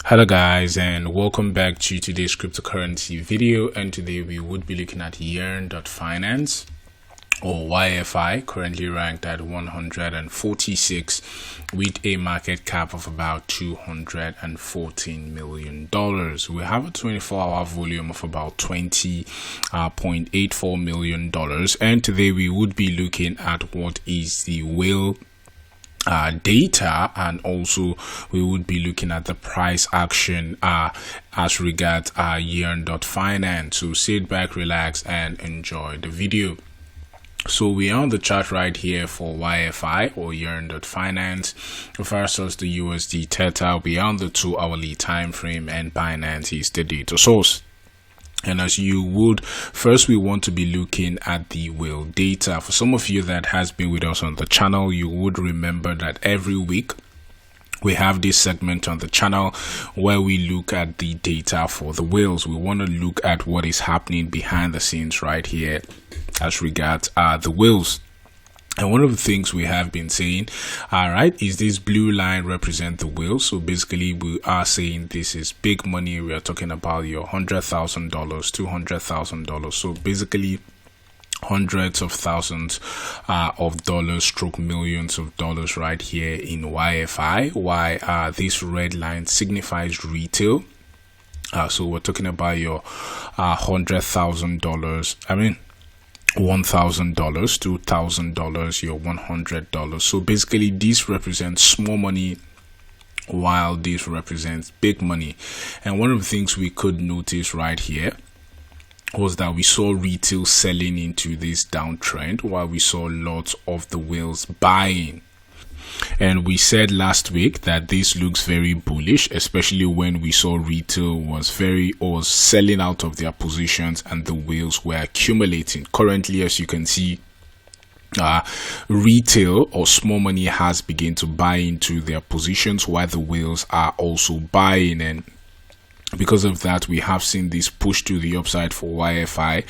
Hello guys, and welcome back to today's cryptocurrency video. And today we would be looking at YEARN.finance or YFI, currently ranked at 146 with a market cap of about $214 million. We have a 24-hour volume of about $20.84 million, and today we would be looking at what is the whale data, and also we would be looking at the price action as regards YEARN.finance. So sit back, relax, and enjoy the video. So we are on the chart right here for YFI or YEARN.finance versus the USD Theta. We are on the 2-hourly time frame, and Binance is the data source. And as you would, first we want to be looking at the whale data. For some of you that has been with us on the channel, you would remember that every week we have this segment on the channel where we look at the data for the whales. We want to look at what is happening behind the scenes right here as regards the whales. And one of the things we have been saying, is this blue line represent the whale. So basically we are saying this is big money. We are talking about your $100,000, $200,000. So basically hundreds of thousands of dollars stroke millions of dollars right here in YFI. Why this red line signifies retail. So we're talking about your $100,000. $1,000, $2,000, your $100. So basically this represents small money while this represents big money. And one of the things we could notice right here was that we saw retail selling into this downtrend while we saw lots of the whales buying. And we said last week that this looks very bullish, especially when we saw retail was selling out of their positions and the whales were accumulating. Currently, as you can see, retail or small money has begun to buy into their positions while the whales are also buying. And because of that, we have seen this push to the upside for YFI.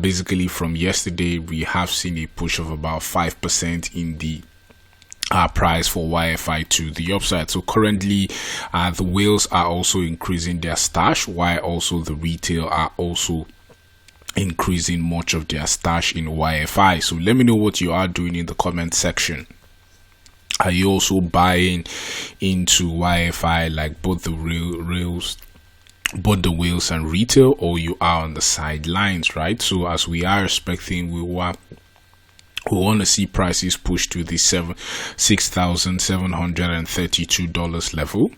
Basically from yesterday, we have seen a push of about 5% in the price for YFI to the upside. So currently the whales are also increasing their stash, while also the retail are also increasing much of their stash in YFI. So let me know what you are doing in the comment section. Are you also buying into YFI like both the whales and retail, or you are on the sidelines, right? So as we are expecting, we want to see prices push to the $6,732 level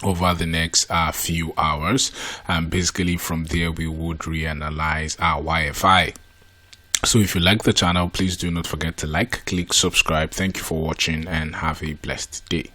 over the next few hours, and basically from there we would reanalyze our YFI. So if you like the channel, please do not forget to like, click subscribe. Thank you for watching and have a blessed day.